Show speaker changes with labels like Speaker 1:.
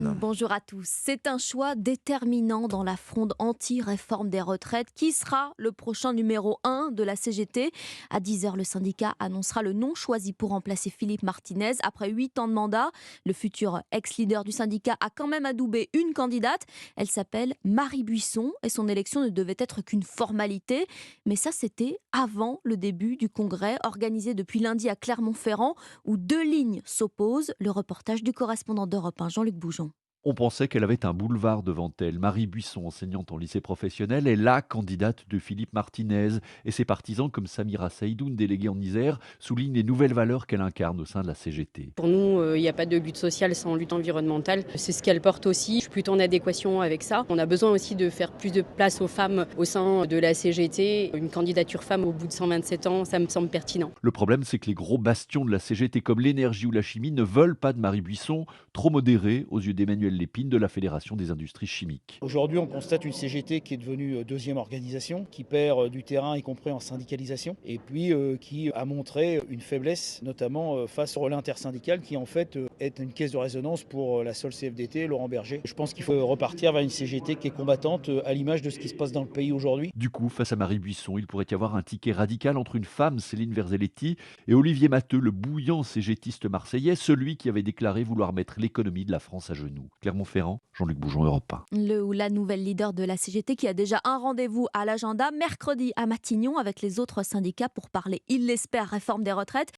Speaker 1: Bonjour à tous. C'est un choix déterminant dans la fronde anti-réforme des retraites. Qui sera le prochain numéro 1 de la CGT? À 10h, le syndicat annoncera le nom choisi pour remplacer Philippe Martinez. Après 8 ans de mandat, le futur ex-leader du syndicat a quand même adoubé une candidate. Elle s'appelle Marie Buisson et son élection ne devait être qu'une formalité. Mais ça, c'était avant le début du congrès organisé depuis lundi à Clermont-Ferrand où deux lignes s'opposent. Le reportage du correspondant d'Europe 1, Jean-Luc Boujon.
Speaker 2: On pensait qu'elle avait un boulevard devant elle. Marie Buisson, enseignante en lycée professionnel, est la candidate de Philippe Martinez. Et ses partisans, comme Samira Saïdoun, déléguée en Isère, soulignent les nouvelles valeurs qu'elle incarne au sein de la CGT.
Speaker 3: Pour nous, il n'y a pas de lutte sociale sans lutte environnementale. C'est ce qu'elle porte aussi. Je suis plutôt en adéquation avec ça. On a besoin aussi de faire plus de place aux femmes au sein de la CGT. Une candidature femme au bout de 127 ans, ça me semble pertinent.
Speaker 2: Le problème, c'est que les gros bastions de la CGT, comme l'énergie ou la chimie, ne veulent pas de Marie Buisson, trop modérée aux yeux d'Emmanuel Lépine de la Fédération des industries chimiques.
Speaker 4: Aujourd'hui, on constate une CGT qui est devenue deuxième organisation, qui perd du terrain, y compris en syndicalisation, et puis qui a montré une faiblesse, notamment face au relais intersyndical, qui en fait est une caisse de résonance pour la seule CFDT, Laurent Berger. Je pense qu'il faut repartir vers une CGT qui est combattante, à l'image de ce qui se passe dans le pays aujourd'hui.
Speaker 2: Du coup, face à Marie Buisson, il pourrait y avoir un ticket radical entre une femme, Céline Verzelletti, et Olivier Matteux, le bouillant cégétiste marseillais, celui qui avait déclaré vouloir mettre l'économie de la France à genoux. Clermont-Ferrand, Jean-Luc Boujon, Europe 1.
Speaker 1: Le ou la nouvelle leader de la CGT qui a déjà un rendez-vous à l'agenda mercredi à Matignon avec les autres syndicats pour parler, il l'espère, réforme des retraites.